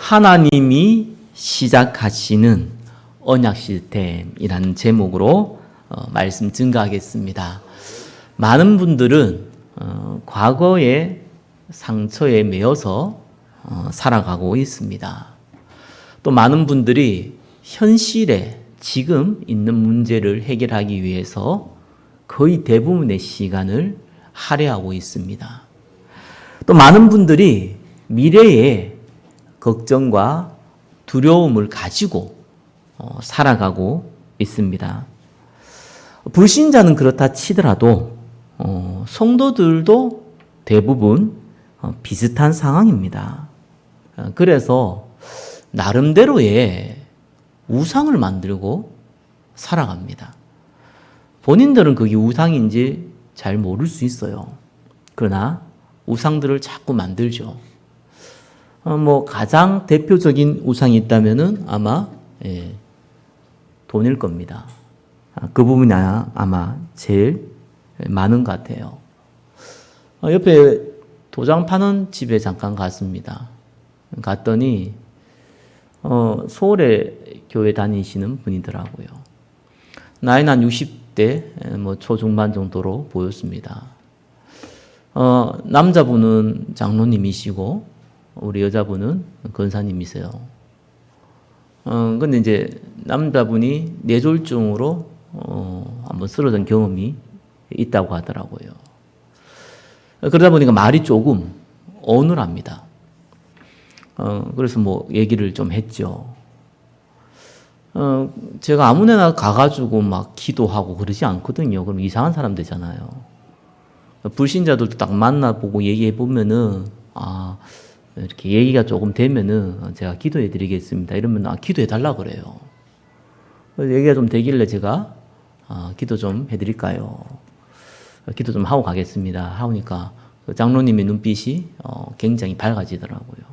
하나님이 시작하시는 언약 시스템이라는 제목으로 말씀 증가하겠습니다. 많은 분들은 과거의 상처에 매여서 살아가고 있습니다. 또 많은 분들이 현실에 지금 있는 문제를 해결하기 위해서 거의 대부분의 시간을 할애하고 있습니다. 또 많은 분들이 미래에 걱정과 두려움을 가지고 살아가고 있습니다. 불신자는 그렇다 치더라도 성도들도 대부분 비슷한 상황입니다. 그래서 나름대로의 우상을 만들고 살아갑니다. 본인들은 그게 우상인지 잘 모를 수 있어요. 그러나 우상들을 자꾸 만들죠. 가장 대표적인 우상이 있다면은 아마 돈일 겁니다. 그 부분이 아마 제일 많은 것 같아요. 옆에 도장 파는 집에 잠깐 갔습니다. 갔더니 서울에 교회 다니시는 분이더라고요. 나이는 한 60대 초중반 정도로 보였습니다. 남자분은 장로님이시고 우리 여자분은 권사님이세요. 근데 이제 남자분이 뇌졸중으로 한번 쓰러진 경험이 있다고 하더라고요. 그러다 보니까 말이 조금 어눌합니다. 그래서 얘기를 좀 했죠. 제가 아무데나 가가지고 막 기도하고 그러지 않거든요. 그럼 이상한 사람 되잖아요. 불신자들도 딱 만나보고 얘기해보면은, 이렇게 얘기가 조금 되면은 제가 기도해 드리겠습니다. 이러면 기도해 달라 그래요. 얘기가 좀 되길래 제가 기도 좀 해 드릴까요? 기도 좀 하고 가겠습니다. 하니까 장로님의 눈빛이 굉장히 밝아지더라고요.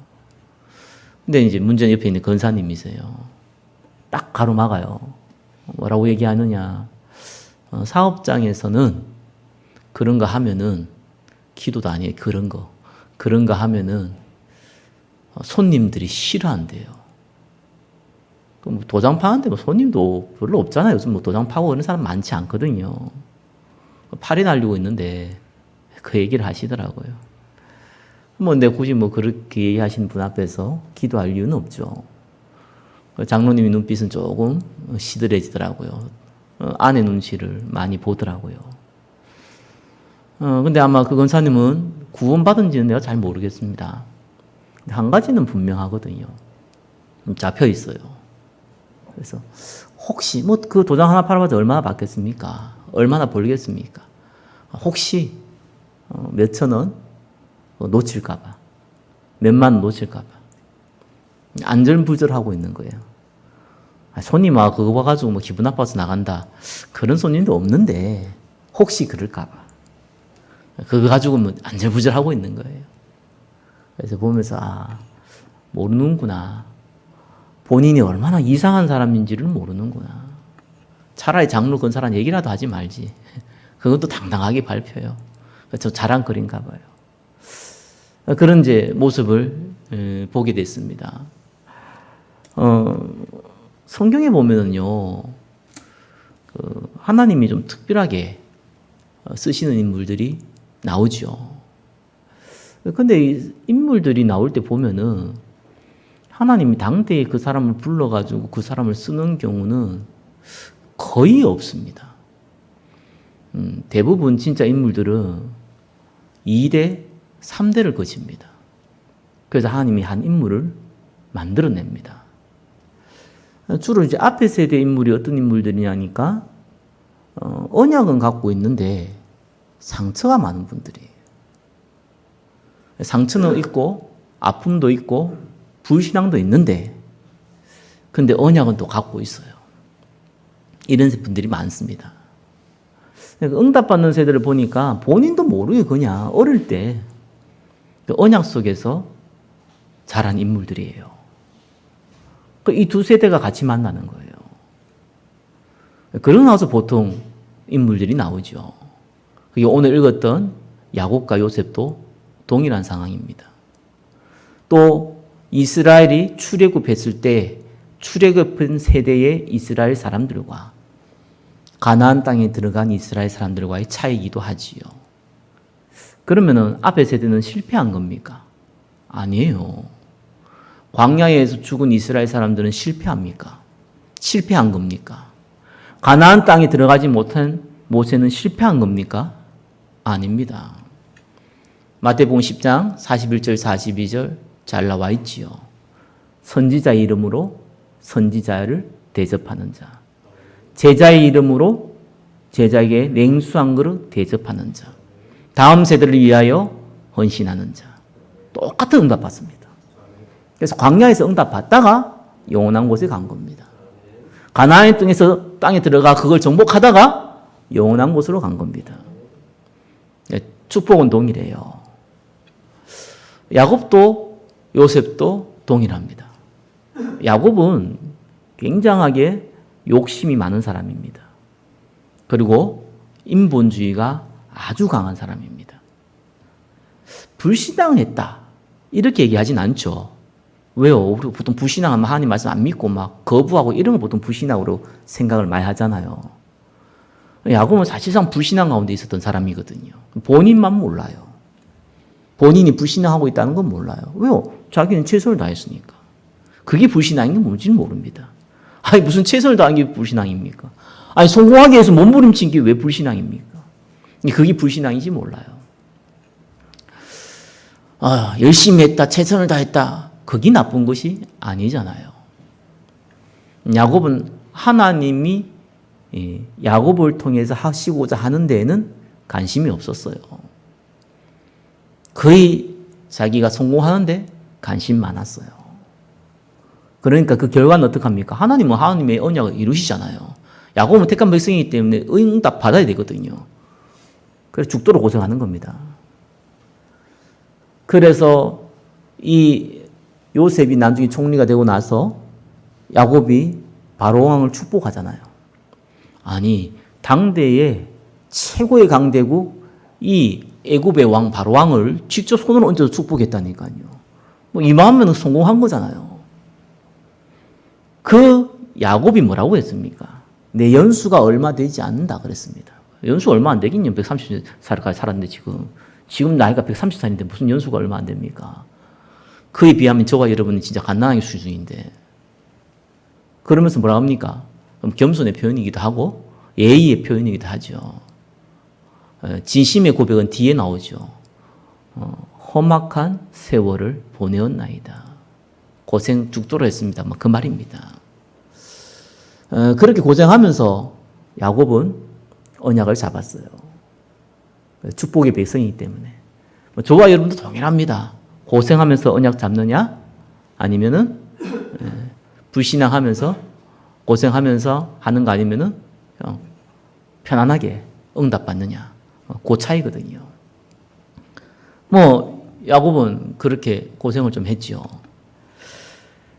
근데 이제 문제는 옆에 있는 권사님이세요. 딱 가로막아요. 뭐라고 얘기하느냐. 사업장에서는 그런 거 하면은 기도도 아니에요. 그런 거 하면은 손님들이 싫어한대요. 도장 파는데 손님도 별로 없잖아요. 요즘 도장 파고 그런 사람 많지 않거든요. 팔이 날리고 있는데 그 얘기를 하시더라고요. 근데 굳이 그렇게 얘기하시는 분 앞에서 기도할 이유는 없죠. 장로님의 눈빛은 조금 시들해지더라고요. 아내 눈치를 많이 보더라고요. 근데 아마 그 권사님은 구원받은지는 내가 잘 모르겠습니다. 한 가지는 분명하거든요. 잡혀 있어요. 그래서 혹시 그 도장 하나 팔아봐도 얼마나 받겠습니까? 얼마나 벌겠습니까? 혹시 몇천 원 놓칠까봐, 몇만 원 놓칠까봐 안절부절하고 있는 거예요. 손님 그거 봐가지고 기분 나빠서 나간다. 그런 손님도 없는데 혹시 그럴까봐 그거 가지고 안절부절하고 있는 거예요. 그래서 보면서 모르는구나. 본인이 얼마나 이상한 사람인지를 모르는구나. 차라리 장로 권사란 얘기라도 하지 말지. 그것도 당당하게 발표해요. 저 자랑거리인가 봐요. 그런 이제 모습을 보게 됐습니다. 성경에 보면은요, 하나님이 좀 특별하게 쓰시는 인물들이 나오죠. 근데 이 인물들이 나올 때 보면은 하나님이 당대에 그 사람을 불러가지고 그 사람을 쓰는 경우는 거의 없습니다. 대부분 진짜 인물들은 2대, 3대를 거칩니다. 그래서 하나님이 한 인물을 만들어냅니다. 주로 이제 앞에 세대 인물이 어떤 인물들이냐니까 언약은 갖고 있는데 상처가 많은 분들이에요. 상처는 있고 아픔도 있고 불신앙도 있는데 근데 언약은 또 갖고 있어요. 이런 분들이 많습니다. 응답받는 세대를 보니까 본인도 모르게 그냥 어릴 때 그 언약 속에서 자란 인물들이에요. 이 두 세대가 같이 만나는 거예요. 그러고 나서 보통 인물들이 나오죠. 그게 오늘 읽었던 야곱과 요셉도 동일한 상황입니다. 또 이스라엘이 출애굽했을 때 출애굽한 세대의 이스라엘 사람들과 가나안 땅에 들어간 이스라엘 사람들과의 차이기도 하지요. 그러면은 앞의 세대는 실패한 겁니까? 아니에요. 광야에서 죽은 이스라엘 사람들은 실패합니까? 실패한 겁니까? 가나안 땅에 들어가지 못한 모세는 실패한 겁니까? 아닙니다. 마태복음 10장 41절 42절 잘 나와 있지요. 선지자 이름으로 선지자를 대접하는 자, 제자의 이름으로 제자에게 냉수 한 그릇 대접하는 자, 다음 세대를 위하여 헌신하는 자. 똑같은 응답 받습니다. 그래서 광야에서 응답 받다가 영원한 곳에 간 겁니다. 가나안 땅에 들어가 그걸 정복하다가 영원한 곳으로 간 겁니다. 축복은 동일해요. 야곱도 요셉도 동일합니다. 야곱은 굉장하게 욕심이 많은 사람입니다. 그리고 인본주의가 아주 강한 사람입니다. 불신앙했다 이렇게 얘기하진 않죠. 왜요? 우리 보통 불신앙하면 하나님 말씀 안 믿고 막 거부하고 이런 걸 보통 불신앙으로 생각을 많이 하잖아요. 야곱은 사실상 불신앙 가운데 있었던 사람이거든요. 본인만 몰라요. 본인이 불신앙하고 있다는 건 몰라요. 왜요? 자기는 최선을 다했으니까. 그게 불신앙인 게 뭔지는 모릅니다. 아니 무슨 최선을 다한 게 불신앙입니까? 아니 성공하기 위해서 몸부림친 게 왜 불신앙입니까? 그게 불신앙인지 몰라요. 열심히 했다, 최선을 다했다. 그게 나쁜 것이 아니잖아요. 야곱은 하나님이 야곱을 통해서 하시고자 하는 데에는 관심이 없었어요. 거의 자기가 성공하는데 관심 많았어요. 그러니까 그 결과는 어떡합니까? 하나님은 하나님의 언약을 이루시잖아요. 야곱은 택한 백성이기 때문에 응답 받아야 되거든요. 그래서 죽도록 고생하는 겁니다. 그래서 이 요셉이 나중에 총리가 되고 나서 야곱이 바로 왕을 축복하잖아요. 아니 당대의 최고의 강대국 이 애굽의 왕 바로 왕을 직접 손으로 얹어서 축복했다니까요. 뭐 이만하면 성공한 거잖아요. 그 야곱이 뭐라고 했습니까? 내 연수가 얼마 되지 않는다 그랬습니다. 연수 얼마 안 되긴요. 130살까지 살았는데 지금 나이가 130살인데 무슨 연수가 얼마 안 됩니까? 그에 비하면 저와 여러분은 진짜 갓난아기 수준인데 그러면서 뭐라 합니까? 겸손의 표현이기도 하고 예의의 표현이기도 하죠. 진심의 고백은 뒤에 나오죠. 험악한 세월을 보내었나이다. 고생 죽도록 했습니다. 그 말입니다. 그렇게 고생하면서 야곱은 언약을 잡았어요. 축복의 백성이기 때문에. 저와 여러분도 동일합니다. 고생하면서 언약 잡느냐? 아니면은 불신앙하면서 고생하면서 하는 거 아니면은 편안하게 응답받느냐? 그 차이거든요. 야곱은 그렇게 고생을 좀 했지요.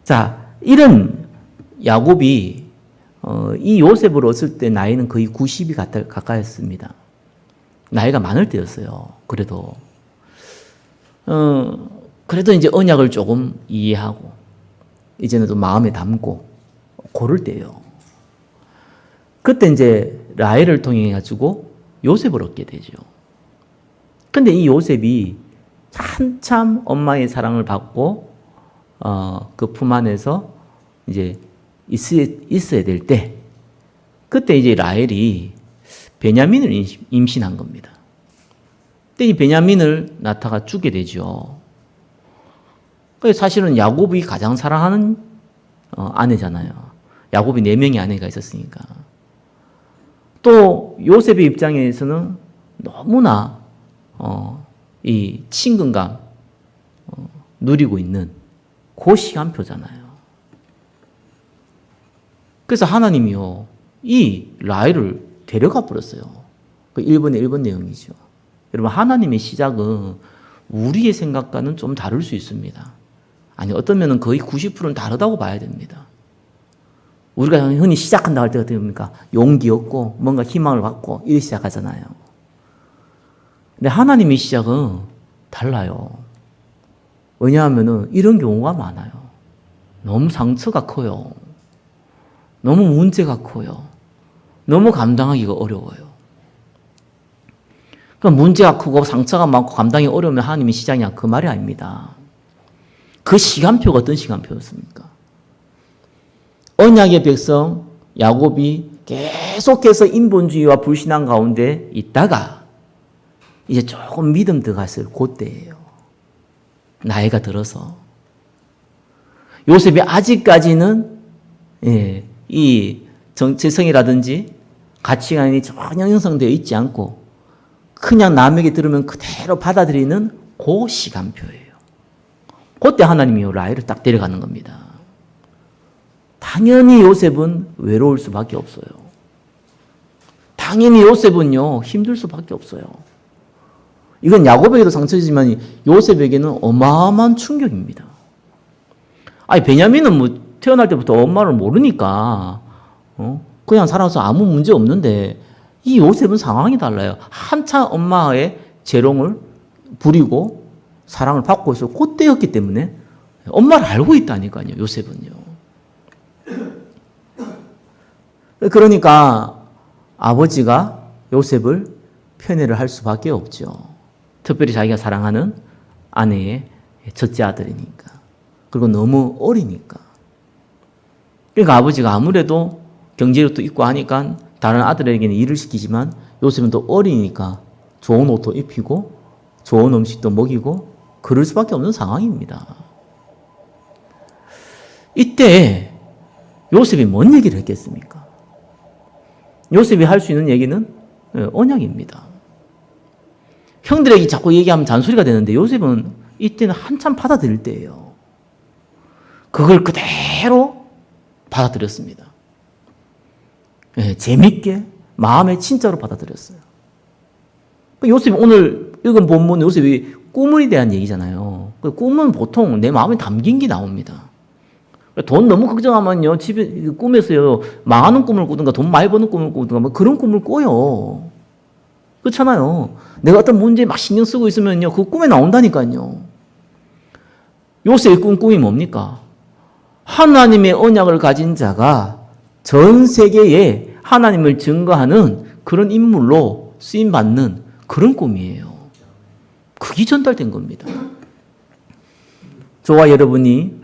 자, 이런 야곱이 이 요셉을 얻을 때 나이는 거의 90이 가까이였습니다. 나이가 많을 때였어요. 그래도 이제 언약을 조금 이해하고 이제는 또 마음에 담고 고를 때예요. 그때 이제 라헬을 통해 가지고 요셉을 얻게 되죠. 근데 이 요셉이 한참 엄마의 사랑을 받고 그 품 안에서 이제 있어야 될 때 그때 이제 라헬이 베냐민을 임신한 겁니다. 그때 이 베냐민을 낳다가 죽게 되죠. 사실은 야곱이 가장 사랑하는 아내잖아요. 야곱이 4명의 아내가 있었으니까. 또 요셉의 입장에서는 너무나 이 친근감 누리고 있는 그 시간표잖아요. 그래서 하나님이요 이 라헬을 데려가 버렸어요. 그 1번의 1번 내용이죠. 여러분 하나님의 시작은 우리의 생각과는 좀 다를 수 있습니다. 아니 어떤 면은 거의 90%는 다르다고 봐야 됩니다. 우리가 흔히 시작한다 할 때가 됩니까? 용기 얻고 뭔가 희망을 갖고 이렇게 시작하잖아요. 근데 하나님의 시작은 달라요. 왜냐하면은 이런 경우가 많아요. 너무 상처가 커요. 너무 문제가 커요. 너무 감당하기가 어려워요. 그러니까 문제가 크고 상처가 많고 감당이 어려우면 하나님이 시작이냐 그 말이 아닙니다. 그 시간표가 어떤 시간표였습니까? 언약의 백성 야곱이 계속해서 인본주의와 불신앙 가운데 있다가 이제 조금 믿음 들어갔을 그때예요. 나이가 들어서. 요셉이 아직까지는 이 정체성이라든지 가치관이 전혀 형성되어 있지 않고 그냥 남에게 들으면 그대로 받아들이는 그 시간표예요. 그때 하나님이 라헬을 딱 데려가는 겁니다. 당연히 요셉은 외로울 수밖에 없어요. 당연히 요셉은요 힘들 수밖에 없어요. 이건 야곱에게도 상처지만 요셉에게는 어마어마한 충격입니다. 아니 베냐민은 뭐 태어날 때부터 엄마를 모르니까 그냥 살아서 아무 문제 없는데 이 요셉은 상황이 달라요. 한참 엄마의 재롱을 부리고 사랑을 받고 있어 그때였기 때문에 엄마를 알고 있다니까요. 요셉은요. 그러니까 아버지가 요셉을 편애를 할 수밖에 없죠. 특별히 자기가 사랑하는 아내의 첫째 아들이니까. 그리고 너무 어리니까. 그러니까 아버지가 아무래도 경제력도 있고 하니까 다른 아들에게는 일을 시키지만 요셉은 또 어리니까 좋은 옷도 입히고 좋은 음식도 먹이고 그럴 수밖에 없는 상황입니다. 이때 요셉이 뭔 얘기를 했겠습니까? 요셉이 할 수 있는 얘기는 언약입니다. 형들에게 자꾸 얘기하면 잔소리가 되는데 요셉은 이때는 한참 받아들일 때예요. 그걸 그대로 받아들였습니다. 재밌게 마음에 진짜로 받아들였어요. 요셉이 오늘 읽은 본문 요셉이 꿈에 대한 얘기잖아요. 꿈은 보통 내 마음에 담긴 게 나옵니다. 돈 너무 걱정하면요 집에 꿈에서요 망하는 꿈을 꾸든가 돈 많이 버는 꿈을 꾸든가 뭐 그런 꿈을 꿔요. 그렇잖아요. 내가 어떤 문제에 막 신경 쓰고 있으면요 그 꿈에 나온다니까요. 요셉의 꿈이 뭡니까? 하나님의 언약을 가진 자가 전 세계에 하나님을 증거하는 그런 인물로 쓰임받는 그런 꿈이에요. 그게 전달된 겁니다. 저와 여러분이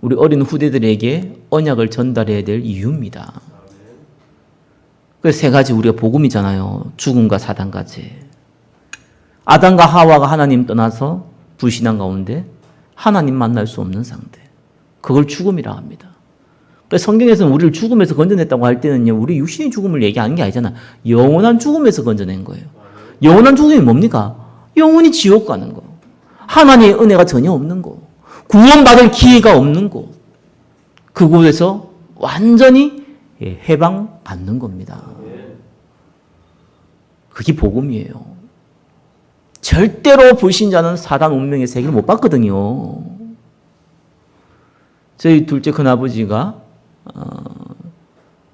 우리 어린 후대들에게 언약을 전달해야 될 이유입니다. 그래서 세 가지 우리가 복음이잖아요. 죽음과 사단과 죄. 아담과 하와가 하나님 떠나서 불신앙 가운데 하나님 만날 수 없는 상태. 그걸 죽음이라고 합니다. 그래서 성경에서는 우리를 죽음에서 건져냈다고 할 때는요, 우리 육신의 죽음을 얘기하는 게 아니잖아. 영원한 죽음에서 건져낸 거예요. 영원한 죽음이 뭡니까? 영원히 지옥 가는 거. 하나님의 은혜가 전혀 없는 거. 구원받을 기회가 없는 곳. 그곳에서 완전히 해방받는 겁니다. 그게 복음이에요. 절대로 불신자는 사단 운명의 세계를 못 봤거든요. 저희 둘째 큰아버지가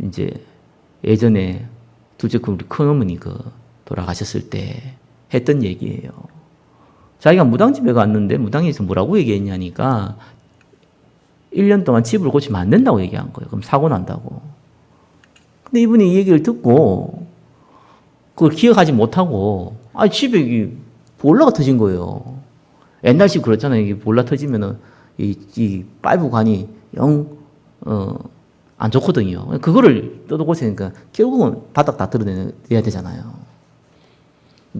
이제 예전에 둘째 우리 큰어머니 돌아가셨을 때 했던 얘기예요. 자기가 무당집에 갔는데 무당에서 뭐라고 얘기했냐니까 1년 동안 집을 고치면 안 된다고 얘기한 거예요. 그럼 사고 난다고. 근데 이분이 이 얘기를 듣고 그걸 기억하지 못하고 집에 볼라가 터진 거예요. 옛날식 그렇잖아요. 이게 볼라 터지면은 이 파이브관이 안 좋거든요. 그거를 뜯어고치니까 결국은 바닥 다 뜯어내야 되잖아요.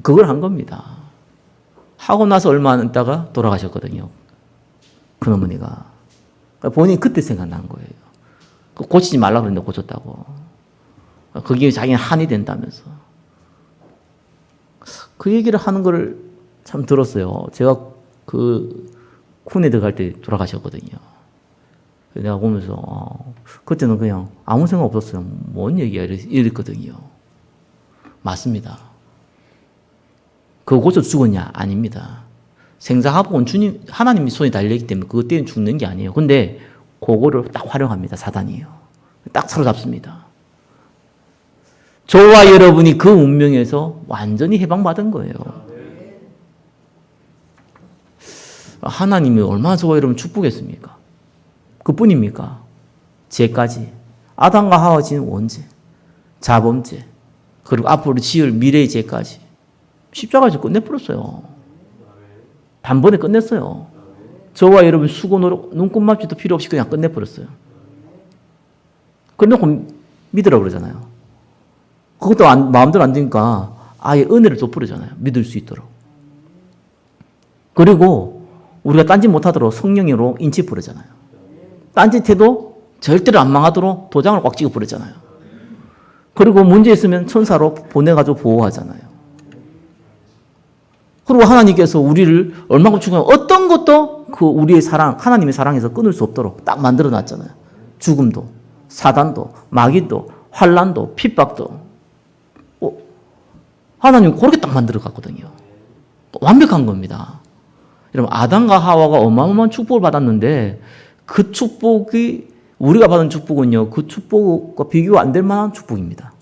그걸 한 겁니다. 하고 나서 얼마 안 있다가 돌아가셨거든요. 큰어머니가. 본인이 그때 생각난 거예요. 고치지 말라 그랬는데 고쳤다고. 그게 자기는 한이 된다면서. 그 얘기를 하는 걸 참 들었어요. 제가 군에 들어갈 때 돌아가셨거든요. 내가 보면서 그때는 그냥 아무 생각 없었어요. 뭔 얘기야 이랬거든요. 맞습니다. 그거 고쳐 죽었냐? 아닙니다. 생사하복은 주님 하나님이 손에 달려있기 때문에 그것 때문에 죽는 게 아니에요. 근데 그거를 딱 활용합니다. 사단이요. 딱 사로잡습니다. 저와 여러분이 그 운명에서 완전히 해방받은 거예요. 하나님이 얼마나 저와 여러분 축복했습니까? 그뿐입니까? 죄까지. 아담과 하와 지은 원죄, 자범죄, 그리고 앞으로 지을 미래의 죄까지 십자가에서 끝내버렸어요. 단번에 끝냈어요. 저와 여러분 수고 노력 눈꼽맞지도 필요 없이 그냥 끝내버렸어요. 끝내고 믿으라고 그러잖아요. 그것도 마음대로 안 되니까 아예 은혜를 줘버리잖아요. 믿을 수 있도록. 그리고 우리가 딴짓 못하도록 성령으로 인치버리잖아요. 딴짓해도 절대로 안 망하도록 도장을 꽉 찍어버리잖아요. 그리고 문제 있으면 천사로 보내가지고 보호하잖아요. 그리고 하나님께서 우리를 얼마큼 축복하면 어떤 것도 그 우리의 사랑, 하나님의 사랑에서 끊을 수 없도록 딱 만들어 놨잖아요. 죽음도, 사단도, 마귀도, 환란도, 핍박도. 하나님 그렇게 딱 만들어 갔거든요. 완벽한 겁니다. 여러분, 아담과 하와가 어마어마한 축복을 받았는데 그 축복이 우리가 받은 축복은요, 그 축복과 비교가 안 될 만한 축복입니다.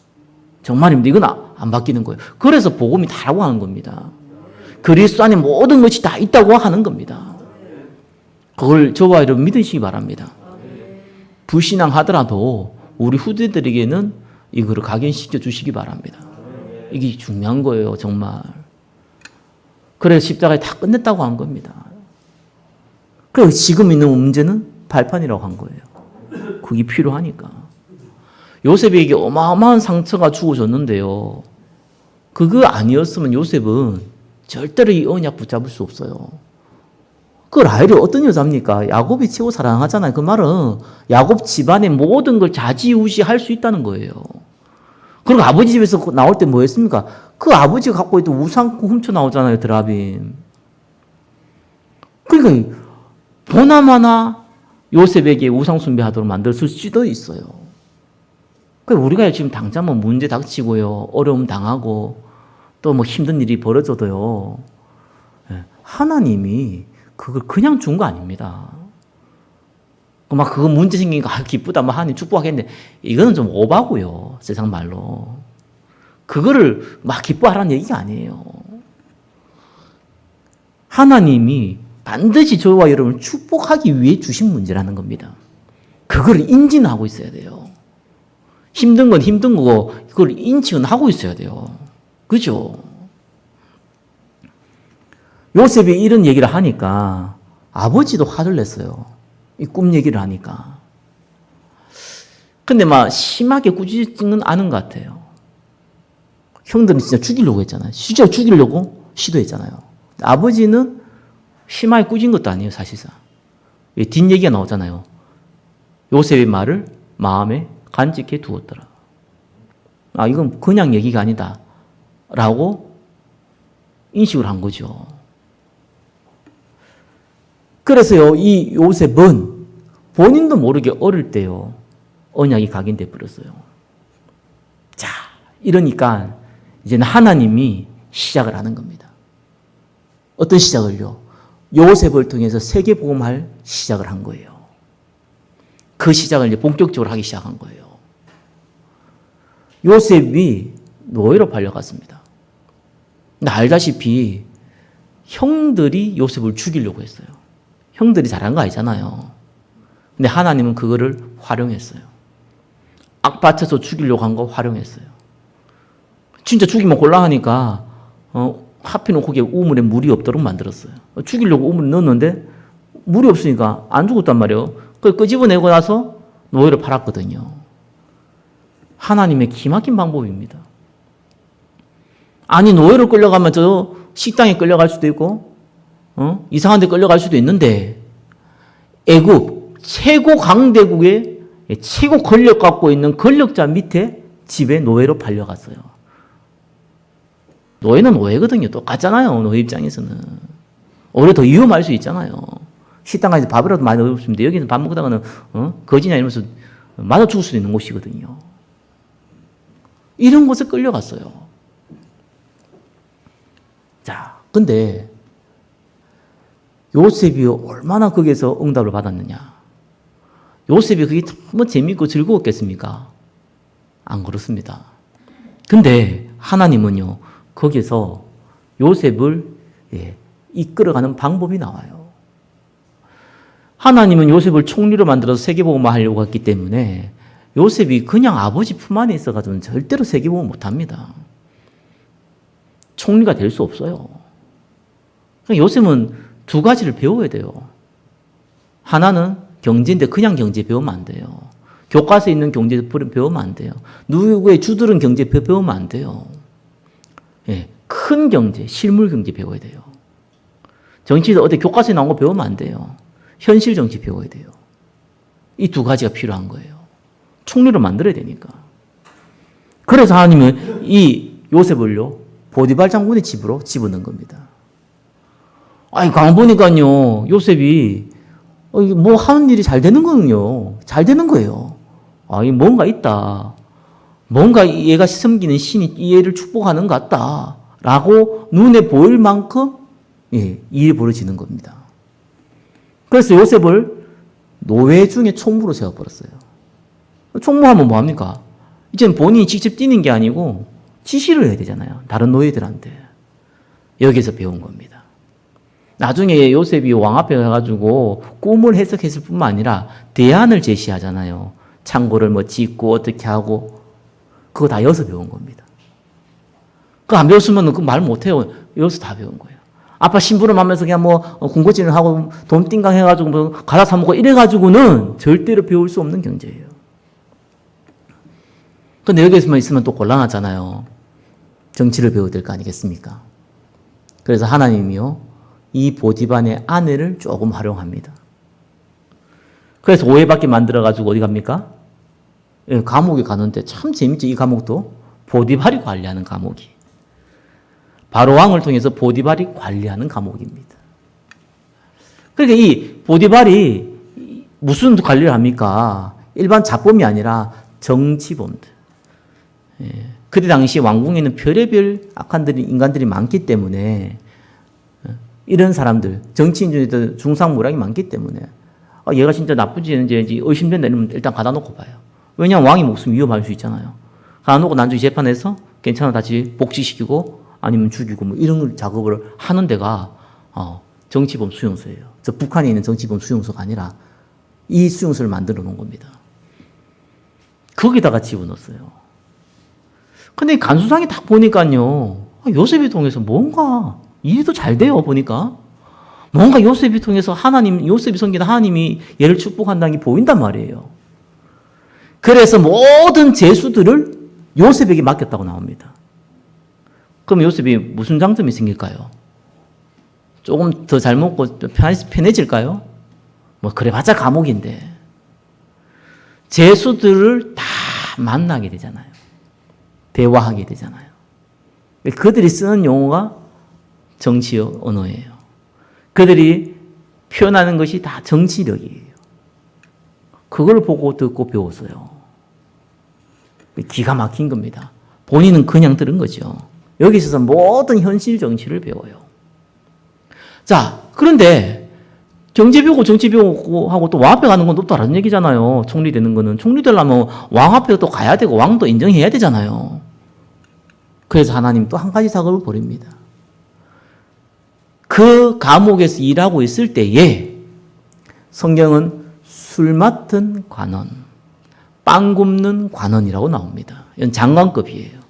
정말입니다. 이건 안 바뀌는 거예요. 그래서 복음이 다라고 하는 겁니다. 그리스도 안에 모든 것이 다 있다고 하는 겁니다. 그걸 저와 여러분 믿으시기 바랍니다. 불신앙하더라도 우리 후대들에게는 이거를 각인시켜 주시기 바랍니다. 이게 중요한 거예요, 정말. 그래서 십자가에 다 끝냈다고 한 겁니다. 그래서 지금 있는 문제는 발판이라고 한 거예요. 그게 필요하니까. 요셉에게 어마어마한 상처가 주어졌는데요. 그거 아니었으면 요셉은 절대로 이 언약 붙잡을 수 없어요. 그 라헬이 어떤 여자입니까? 야곱이 최고 사랑하잖아요. 그 말은 야곱 집안의 모든 걸 좌지우지할 수 있다는 거예요. 그리고 아버지 집에서 나올 때 뭐 했습니까? 그 아버지가 갖고 있던 우상 훔쳐 나오잖아요. 드라빔. 그러니까 보나마나 요셉에게 우상 숭배하도록 만들 수도 있어요. 그러니까 우리가 지금 당장 뭐 문제 닥치고요, 어려움 당하고 또 뭐 힘든 일이 벌어져도요, 하나님이 그걸 그냥 준 거 아닙니다. 막 그거 문제 생기니까 기쁘다, 막 하나님 축복하겠네. 이거는 좀 오바고요, 세상 말로. 그거를 막 기뻐하라는 얘기가 아니에요. 하나님이 반드시 저와 여러분을 축복하기 위해 주신 문제라는 겁니다. 그걸 인지는 하고 있어야 돼요. 힘든 건 힘든 거고 그걸 인지는 하고 있어야 돼요. 그죠? 요셉이 이런 얘기를 하니까 아버지도 화를 냈어요. 이 꿈 얘기를 하니까. 근데 막 심하게 꾸짖지는 않은 것 같아요. 형들은 진짜 죽이려고 했잖아요. 진짜 죽이려고 시도했잖아요. 아버지는 심하게 꾸짖은 것도 아니에요, 사실상. 뒷얘기가 나오잖아요. 요셉의 말을 마음에 간직해 두었더라. 아, 이건 그냥 얘기가 아니다. 라고 인식을 한 거죠. 그래서요, 이 요셉은 본인도 모르게 어릴 때요, 언약이 각인돼 버렸어요. 자, 이러니까 이제는 하나님이 시작을 하는 겁니다. 어떤 시작을요? 요셉을 통해서 세계복음할 시작을 한 거예요. 그 시작을 이제 본격적으로 하기 시작한 거예요. 요셉이 노예로 팔려갔습니다. 근데 알다시피 형들이 요셉을 죽이려고 했어요. 형들이 잘한 거 아니잖아요. 근데 하나님은 그거를 활용했어요. 악받쳐서 죽이려고 한 거 활용했어요. 진짜 죽이면 곤란하니까 하필은 거기에 우물에 물이 없도록 만들었어요. 죽이려고 우물에 넣었는데 물이 없으니까 안 죽었단 말이에요. 그걸 끄집어내고 나서 노예를 팔았거든요. 하나님의 기막힌 방법입니다. 아니, 노예로 끌려가면 저 식당에 끌려갈 수도 있고 이상한 데 끌려갈 수도 있는데 애굽 최고 강대국의 최고 권력 갖고 있는 권력자 밑에 집에 노예로 팔려갔어요. 노예는 노예거든요. 똑같잖아요. 노예 입장에서는. 오히려 더 위험할 수 있잖아요. 식당 가서 밥이라도 많이 얻었으면 여기서 밥 먹다가는 거지냐 이러면서 맞아 죽을 수도 있는 곳이거든요. 이런 곳에 끌려갔어요. 자, 근데 요셉이 얼마나 거기에서 응답을 받았느냐. 요셉이 그게 너무 재밌고 즐거웠겠습니까? 안 그렇습니다. 근데 하나님은요, 거기서 요셉을 이끌어가는 방법이 나와요. 하나님은 요셉을 총리로 만들어서 세계복음화 하려고 했기 때문에 요셉이 그냥 아버지 품 안에 있어가지고는 절대로 세계복음 못합니다. 총리가 될 수 없어요. 그러니까 요셉은 두 가지를 배워야 돼요. 하나는 경제인데 그냥 경제 배우면 안 돼요. 교과서에 있는 경제 배우면 안 돼요. 누구의 주들은 경제 배우면 안 돼요. 예, 큰 경제, 실물 경제 배워야 돼요. 정치도 어디 교과서에 나온 거 배우면 안 돼요. 현실 정치 배워야 돼요. 이 두 가지가 필요한 거예요. 총리로 만들어야 되니까. 그래서 하나님은 이 요셉을요, 보디발 장군의 집으로 집어넣은 겁니다. 아니, 가만 보니까요, 요셉이 뭐 하는 일이 잘 되는 거는요, 잘 되는 거예요. 아, 뭔가 있다. 뭔가 얘가 섬기는 신이 이 애를 축복하는 것 같다. 라고 눈에 보일 만큼, 예, 일이 벌어지는 겁니다. 그래서 요셉을 노예 중에 총무로 세워버렸어요. 총무하면 뭐합니까? 이제는 본인이 직접 뛰는 게 아니고 지시를 해야 되잖아요. 다른 노예들한테. 여기서 배운 겁니다. 나중에 요셉이 왕 앞에 가가지고 꿈을 해석했을 뿐만 아니라 대안을 제시하잖아요. 창고를 뭐 짓고 어떻게 하고 그거 다 여기서 배운 겁니다. 그거 안 배웠으면 그 말 못해요. 여기서 다 배운 거예요. 아빠 심부름 하면서 그냥 뭐 군것질을 하고 돈 띵강 해가지고 뭐 갈아 사먹고 이래가지고는 절대로 배울 수 없는 경제예요. 근데 여기서만 있으면 또 곤란하잖아요. 정치를 배워야 될 거 아니겠습니까? 그래서 하나님이요, 이 보디발의 아내를 조금 활용합니다. 그래서 오해받게 만들어가지고 어디 갑니까? 예, 감옥에 가는데 참 재밌죠. 이 감옥도 보디발이 관리하는 감옥이. 바로 왕을 통해서 보디발이 관리하는 감옥입니다. 그러니까 이 보디발이 무슨 관리를 합니까? 일반 자범이 아니라 정치범들. 예, 그때 당시 왕궁에는 별의별 악한 인간들이 많기 때문에 이런 사람들, 정치인 중에도 중상모략이 많기 때문에 얘가 진짜 나쁘지 않은지 의심된다 이러면 일단 가다 놓고 봐요. 왜냐하면 왕의 목숨 위협할 수 있잖아요. 가다 놓고 나중에 재판에서 괜찮아 다시 복직시키고 아니면 죽이고 뭐 이런 작업을 하는 데가 정치범 수용소예요. 저 북한에 있는 정치범 수용소가 아니라 이 수용소를 만들어 놓은 겁니다. 거기다가 집어넣었어요. 근데 간수상이 딱 보니까요, 요셉이 통해서 뭔가 일이 더 잘 돼요, 보니까. 뭔가 요셉이 통해서 요셉이 섬기는 하나님이 얘를 축복한다는 게 보인단 말이에요. 그래서 모든 제수들을 요셉에게 맡겼다고 나옵니다. 그럼 요셉이 무슨 장점이 생길까요? 조금 더 잘 먹고 편해질까요? 뭐, 그래봤자 감옥인데. 제수들을 다 만나게 되잖아요. 대화하게 되잖아요. 그들이 쓰는 용어가 정치 언어예요. 그들이 표현하는 것이 다 정치력이에요. 그걸 보고 듣고 배웠어요. 기가 막힌 겁니다. 본인은 그냥 들은 거죠. 여기 있어서 모든 현실 정치를 배워요. 자, 그런데 경제 배우고 정치 배우고 하고 또 왕 앞에 가는 건 또 다른 얘기잖아요. 총리 되는 거는. 총리 되려면 왕 앞에 또 가야 되고 왕도 인정해야 되잖아요. 그래서 하나님 또 한 가지 작업을 벌입니다. 그 감옥에서 일하고 있을 때에 성경은 술 맡은 관원, 빵 굽는 관원이라고 나옵니다. 이건 장관급이에요.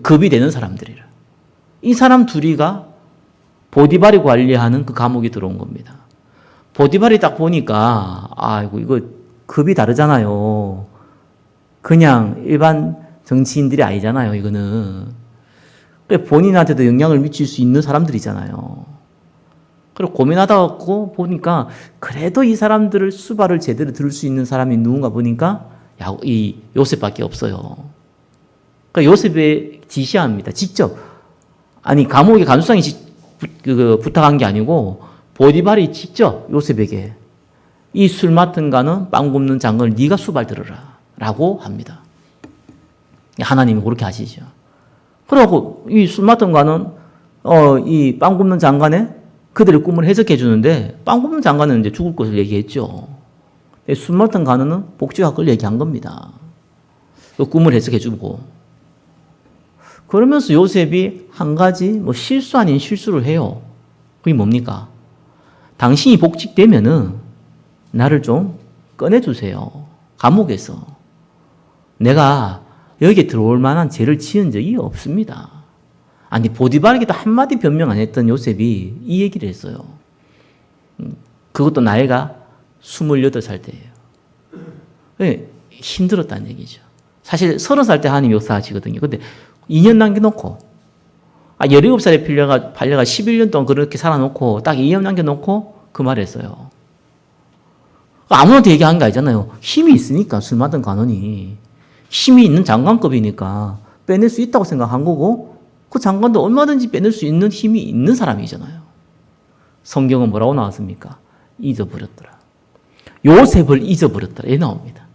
급이 되는 사람들이라. 이 사람 둘이가 보디발이 관리하는 그 감옥에 들어온 겁니다. 보디발이 딱 보니까 아이고 이거 급이 다르잖아요. 그냥 일반 정치인들이 아니잖아요. 이거는 본인한테도 영향을 미칠 수 있는 사람들이잖아요. 그리고 고민하다 보니까 그래도 이 사람들을 수발을 제대로 들을 수 있는 사람이 누군가 보니까 이 요셉밖에 없어요. 그러니까 요셉에 지시합니다. 직접. 아니 감옥에 간수상이 부탁한 게 아니고 보디발이 직접 요셉에게 이 술 맡은 가는 빵 굽는 장관을 네가 수발 들어라 라고 합니다. 하나님이 그렇게 하시죠. 그러고 이 술 맡은 가는 이 빵 굽는 장관에 그들의 꿈을 해석해 주는데 빵 굽는 장관은 이제 죽을 것을 얘기했죠. 술 맡은 가는 복지할 걸 얘기한 겁니다. 그 꿈을 해석해 주고 그러면서 요셉이 한 가지 뭐 실수 아닌 실수를 해요. 그게 뭡니까? 당신이 복직되면은 나를 좀 꺼내주세요. 감옥에서. 내가 여기에 들어올 만한 죄를 지은 적이 없습니다. 아니, 보디발에게도 한마디 변명 안 했던 요셉이 이 얘기를 했어요. 그것도 나이가 28살 때예요. 힘들었다는 얘기죠. 사실 30살 때 하나님 역사하시거든요. 근데 2년 남겨놓고 17살에 팔려가 11년 동안 그렇게 살아놓고 딱 2년 남겨놓고 그 말을 했어요. 아무한테 얘기한 게 아니잖아요. 힘이 있으니까 술 맡은 간원이. 힘이 있는 장관급이니까 빼낼 수 있다고 생각한 거고 그 장관도 얼마든지 빼낼 수 있는 힘이 있는 사람이잖아요. 성경은 뭐라고 나왔습니까? 잊어버렸더라. 요셉을 잊어버렸더라. 이 나옵니다.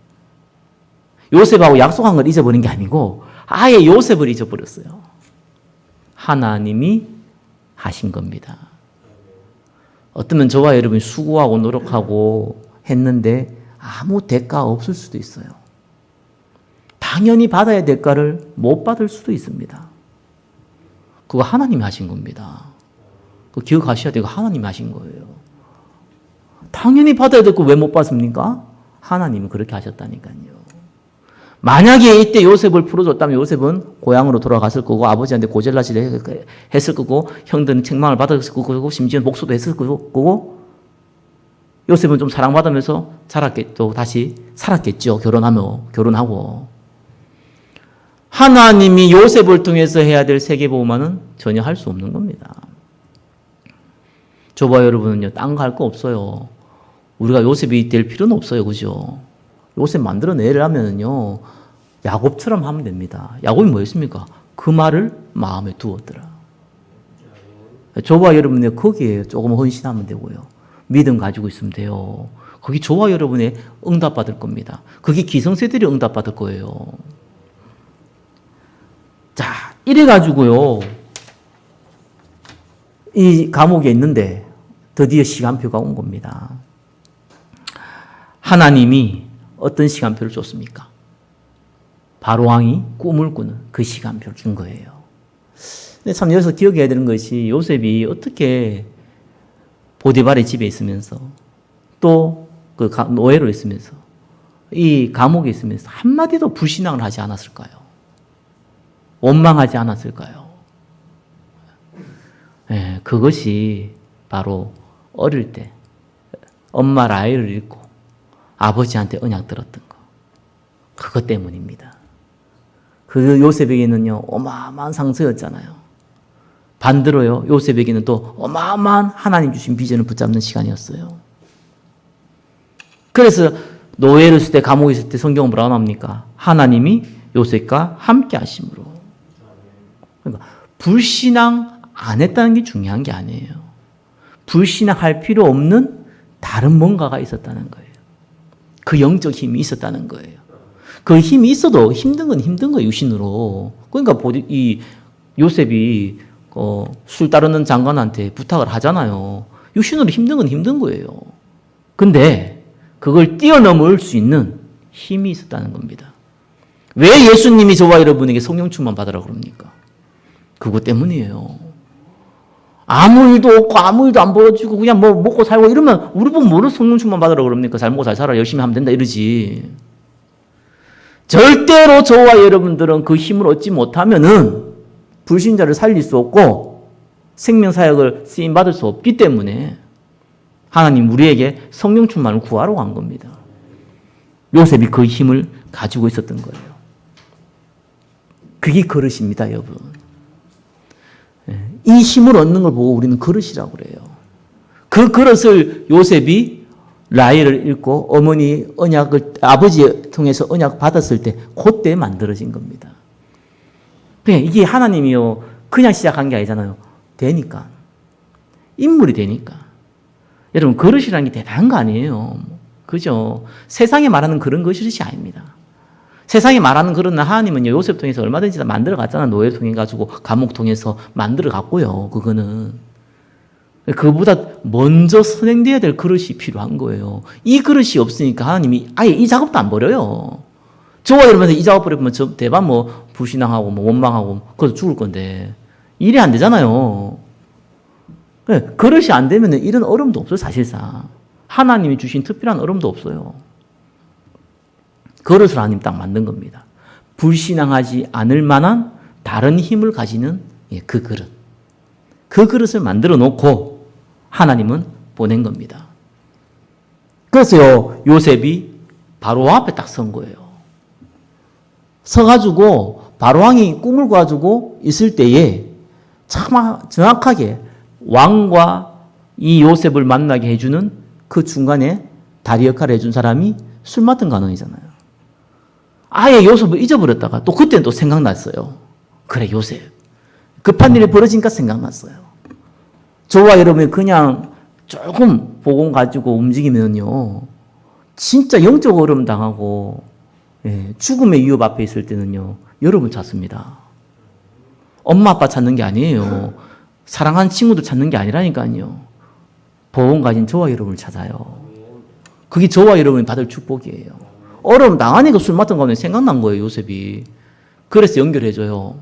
요셉하고 약속한 걸 잊어버린 게 아니고 아예 요셉을 잊어버렸어요. 하나님이 하신 겁니다. 어쩌면 저와 여러분이 수고하고 노력하고 했는데 아무 대가 없을 수도 있어요. 당연히 받아야 될 대가를 못 받을 수도 있습니다. 그거 하나님이 하신 겁니다. 그거 기억하셔야 돼요. 하나님이 하신 거예요. 당연히 받아야 될 거 왜 못 받습니까? 하나님이 그렇게 하셨다니까요. 만약에 이때 요셉을 풀어줬다면 요셉은 고향으로 돌아갔을 거고 아버지한테 고젤라시를 했을 거고 형들은 책망을 받았을 거고 심지어 목소도 했을 거고 요셉은 좀 사랑받으면서 자랐겠죠. 다시 살았겠죠. 결혼하고. 하나님이 요셉을 통해서 해야 될 세계보호만은 전혀 할 수 없는 겁니다. 저와 여러분은요, 딴 거 할 거 없어요. 우리가 요셉이 될 필요는 없어요. 그죠? 요셉 만들어내려면요, 야곱처럼 하면 됩니다. 야곱이 뭐였습니까? 그 말을 마음에 두었더라. 저와 여러분의 거기에 조금 헌신하면 되고요. 믿음 가지고 있으면 돼요. 거기 저와 여러분의 응답받을 겁니다. 그게 기성세들이 응답받을 거예요. 자, 이래가지고요, 이 감옥에 있는데 드디어 시간표가 온 겁니다. 하나님이 어떤 시간표를 줬습니까? 바로왕이 꿈을 꾸는 그 시간표를 준 거예요. 근데 참 여기서 기억해야 되는 것이 요셉이 어떻게 보디발의 집에 있으면서 또 그 노예로 있으면서 이 감옥에 있으면서 한마디도 불신앙을 하지 않았을까요? 원망하지 않았을까요? 네, 그것이 바로 어릴 때 엄마 라헬을 잃고 아버지한테 언약 들었던 거. 그것 때문입니다. 그 요셉에게는요, 어마어마한 상처였잖아요. 반대로요, 요셉에게는 또 어마어마한 하나님 주신 비전을 붙잡는 시간이었어요. 그래서 노예를 있을 때, 감옥에 있을 때 성경은 뭐라고 나옵니까? 하나님이 요셉과 함께 하심으로. 그러니까 불신앙 안 했다는 게 중요한 게 아니에요. 불신앙할 필요 없는 다른 뭔가가 있었다는 거예요. 그 영적 힘이 있었다는 거예요. 그 힘이 있어도 힘든 건 힘든 거예요, 육신으로. 그러니까 이 요셉이 술 따르는 장관한테 부탁을 하잖아요. 육신으로 힘든 건 힘든 거예요. 근데 그걸 뛰어넘을 수 있는 힘이 있었다는 겁니다. 왜 예수님이 저와 여러분에게 성령 충만 받으라고 그럽니까? 그것 때문이에요. 아무 일도 없고 아무 일도 안 벌어지고 그냥 뭐 먹고 살고 이러면 우리 보면 뭐를 성령 충만 받으라고 그럽니까? 잘 먹고 잘 살아 열심히 하면 된다 이러지. 절대로 저와 여러분들은 그 힘을 얻지 못하면은 불신자를 살릴 수 없고 생명사역을 쓰임받을 수 없기 때문에 하나님 우리에게 성령 충만을 구하러 간 겁니다. 요셉이 그 힘을 가지고 있었던 거예요. 그게 그릇입니다, 여러분. 이 힘을 얻는 걸 보고 우리는 그릇이라고 그래요. 그 그릇을 요셉이 라헬을 잃고 어머니 언약을 아버지 통해서 언약 받았을 때 그때 만들어진 겁니다. 이게 하나님이요 그냥 시작한 게 아니잖아요. 되니까 인물이 되니까 여러분 그릇이라는 게 대단한 거 아니에요. 그죠? 세상에 말하는 그런 그릇이 아닙니다. 세상에 말하는 그릇은 하나님은 요셉 통해서 얼마든지 다 만들어 갔잖아. 노예 통해 가지고 감옥 통해서 만들어 갔고요. 그거는 그보다 먼저 선행돼야 될 그릇이 필요한 거예요. 이 그릇이 없으니까 하나님이 아예 이 작업도 안 버려요. 저와 여러분한테 이 작업 버리면 저 대반 뭐 불신앙하고 뭐 원망하고 그래서 죽을 건데 일이 안 되잖아요. 그릇이 안 되면 이런 어려움도 없어요, 사실상. 하나님이 주신 특별한 어려움도 없어요. 그릇을 하나님 딱 만든 겁니다. 불신앙하지 않을 만한 다른 힘을 가지는 그 그릇. 그 그릇을 만들어 놓고 하나님은 보낸 겁니다. 그래서요, 요셉이 바로왕 앞에 딱 선 거예요. 서가지고 바로왕이 꿈을 가지고 있을 때에 참 정확하게 왕과 이 요셉을 만나게 해주는 그 중간에 다리 역할을 해준 사람이 술 맡은 간원이잖아요. 아예 요셉을 잊어버렸다가 또 그때는 또 생각났어요. 그래, 요셉. 급한 일이 벌어지니까 생각났어요. 저와 여러분이 그냥 조금 복음 가지고 움직이면요, 진짜 영적 어려움 당하고 죽음의 위협 앞에 있을 때는요, 여러분 찾습니다. 엄마 아빠 찾는 게 아니에요. 사랑하는 친구들 찾는 게 아니라니까요. 복음 가진 저와 여러분을 찾아요. 그게 저와 여러분이 받을 축복이에요. 어려움 당하니까 술 맡은 가운데 생각난 거예요, 요셉이. 그래서 연결해줘요.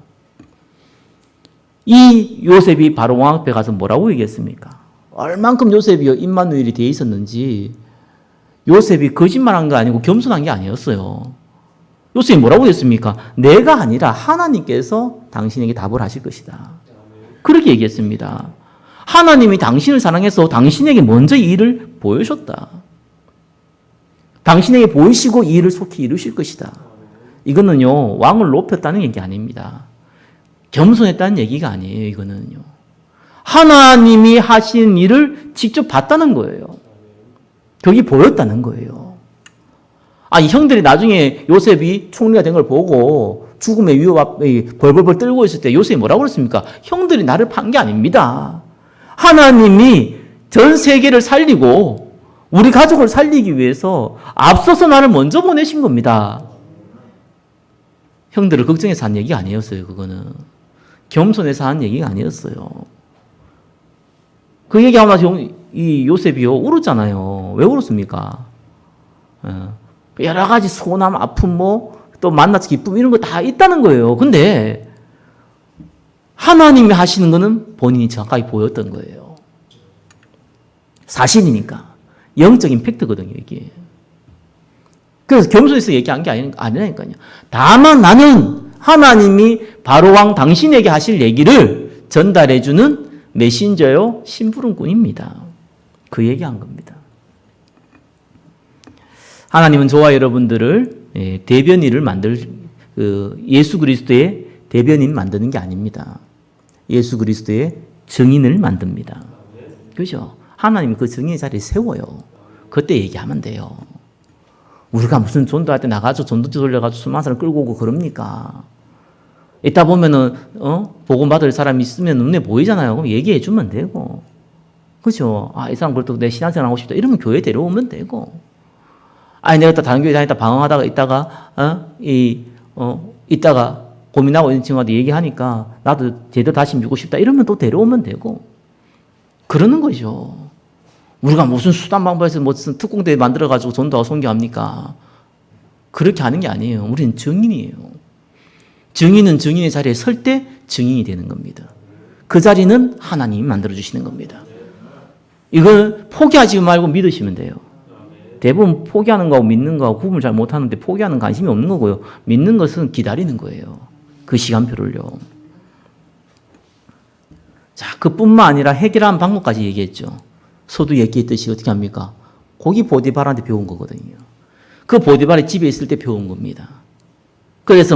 이 요셉이 바로 왕 앞에 가서 뭐라고 얘기했습니까? 얼만큼 요셉이 임마누엘이 되어 있었는지. 요셉이 거짓말한 거 아니고 겸손한 게 아니었어요. 요셉이 뭐라고 했습니까? 내가 아니라 하나님께서 당신에게 답을 하실 것이다. 그렇게 얘기했습니다. 하나님이 당신을 사랑해서 당신에게 먼저 이 일을 보여줬다. 당신에게 보이시고 이 일을 속히 이루실 것이다. 이거는요, 왕을 높였다는 얘기 아닙니다. 겸손했다는 얘기가 아니에요, 이거는요. 하나님이 하신 일을 직접 봤다는 거예요. 거기 보였다는 거예요. 아니, 형들이 나중에 요셉이 총리가 된 걸 보고 죽음의 위협 앞에 벌벌벌 떨고 있을 때 요셉이 뭐라고 그랬습니까? 형들이 나를 판 게 아닙니다. 하나님이 전 세계를 살리고 우리 가족을 살리기 위해서 앞서서 나를 먼저 보내신 겁니다. 형들을 걱정해서 한 얘기가 아니었어요, 그거는. 겸손해서 한 얘기가 아니었어요. 그 얘기하면서 이 요셉이요, 울었잖아요. 왜 울었습니까? 여러 가지 소남, 아픔, 또 만나서 기쁨, 이런 거 다 있다는 거예요. 근데 하나님이 하시는 거는 본인이 정확하게 보였던 거예요. 사실이니까. 영적인 팩트거든요, 이게. 그래서 겸손해서 얘기한 게 아니라니까요. 다만 나는 하나님이 바로왕 당신에게 하실 얘기를 전달해주는 메신저요, 심부름꾼입니다. 그 얘기한 겁니다. 하나님은 저와 여러분들을 대변인을 예수 그리스도의 대변인 만드는 게 아닙니다. 예수 그리스도의 증인을 만듭니다. 그죠? 하나님이 그 증인의 자리에 세워요. 그때 얘기하면 돼요. 우리가 무슨 전도할 때 나가서 전도지 돌려가지고 수많은 사람 끌고 오고 그럽니까? 이따 보면은, 복음 받을 사람이 있으면 눈에 보이잖아요. 그럼 얘기해 주면 되고. 그죠? 이 사람 그래도 내 신앙생활 하고 싶다. 이러면 교회 데려오면 되고. 내가 또 다른 교회 다니다 방황하다가 있다가 고민하고 있는 친구한테 얘기하니까 나도 제대로 다시 믿고 싶다. 이러면 또 데려오면 되고. 그러는 거죠. 우리가 무슨 수단 방법에서 무슨 특공대 만들어가지고 전도하고 선교합니까? 그렇게 하는 게 아니에요. 우리는 증인이에요. 증인은 증인의 자리에 설 때 증인이 되는 겁니다. 그 자리는 하나님이 만들어주시는 겁니다. 이걸 포기하지 말고 믿으시면 돼요. 대부분 포기하는 거하고 믿는 거하고 구분을 잘 못하는데 포기하는 관심이 없는 거고요. 믿는 것은 기다리는 거예요. 그 시간표를요. 자, 그뿐만 아니라 해결하는 방법까지 얘기했죠. 서두 얘기했듯이 어떻게 합니까? 거기 보디발한테 배운 거거든요. 그 보디발이 집에 있을 때 배운 겁니다. 그래서